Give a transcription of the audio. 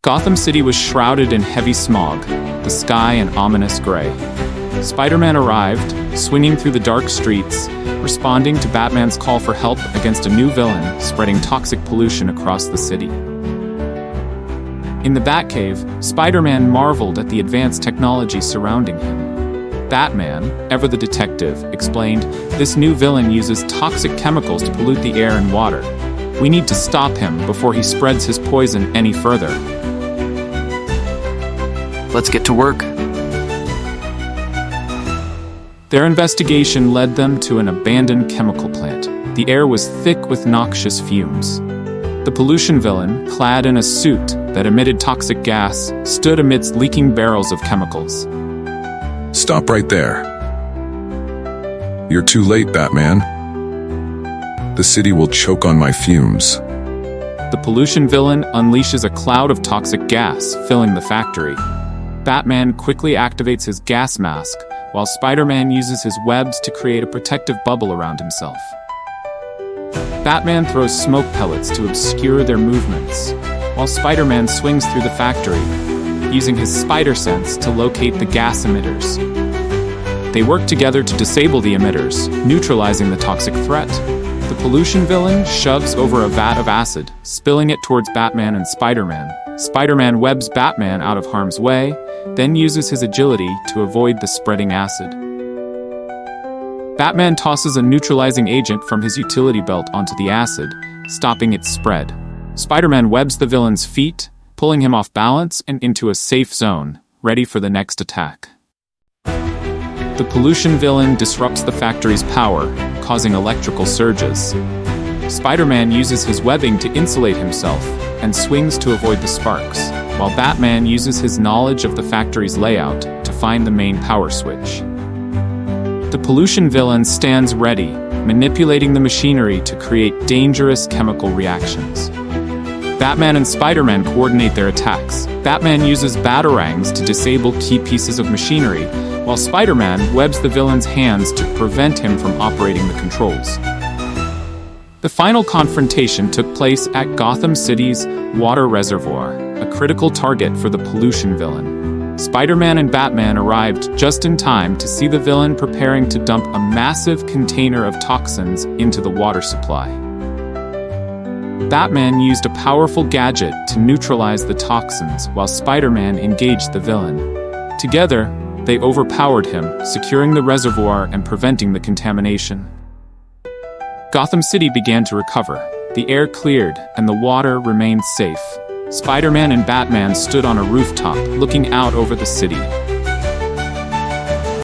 Gotham City was shrouded in heavy smog, the sky an ominous gray. Spider-Man arrived, swinging through the dark streets, responding to Batman's call for help against a new villain spreading toxic pollution across the city. In the Batcave, Spider-Man marveled at the advanced technology surrounding him. Batman, ever the detective, explained, "This new villain uses toxic chemicals to pollute the air and water. We need to stop him before he spreads his poison any further." Let's get to work. Their investigation led them to an abandoned chemical plant. The air was thick with noxious fumes. The pollution villain, clad in a suit that emitted toxic gas, stood amidst leaking barrels of chemicals. Stop right there. You're too late, Batman. The city will choke on my fumes. The pollution villain unleashes a cloud of toxic gas, filling the factory. Batman quickly activates his gas mask, while Spider-Man uses his webs to create a protective bubble around himself. Batman throws smoke pellets to obscure their movements, while Spider-Man swings through the factory, using his spider sense to locate the gas emitters. They work together to disable the emitters, neutralizing the toxic threat. The pollution villain shoves over a vat of acid, spilling it towards Batman and Spider-Man. Spider-Man webs Batman out of harm's way, then uses his agility to avoid the spreading acid. Batman tosses a neutralizing agent from his utility belt onto the acid, stopping its spread. Spider-Man webs the villain's feet, pulling him off balance and into a safe zone, ready for the next attack. The pollution villain disrupts the factory's power, causing electrical surges. Spider-Man uses his webbing to insulate himself and swings to avoid the sparks, while Batman uses his knowledge of the factory's layout to find the main power switch. The pollution villain stands ready, manipulating the machinery to create dangerous chemical reactions. Batman and Spider-Man coordinate their attacks. Batman uses batarangs to disable key pieces of machinery, while Spider-Man webs the villain's hands to prevent him from operating the controls. The final confrontation took place at Gotham City's water reservoir, a critical target for the pollution villain. Spider-Man and Batman arrived just in time to see the villain preparing to dump a massive container of toxins into the water supply. Batman used a powerful gadget to neutralize the toxins while Spider-Man engaged the villain. Together, they overpowered him, securing the reservoir and preventing the contamination. Gotham City began to recover. The air cleared, and the water remained safe. Spider-Man and Batman stood on a rooftop, looking out over the city.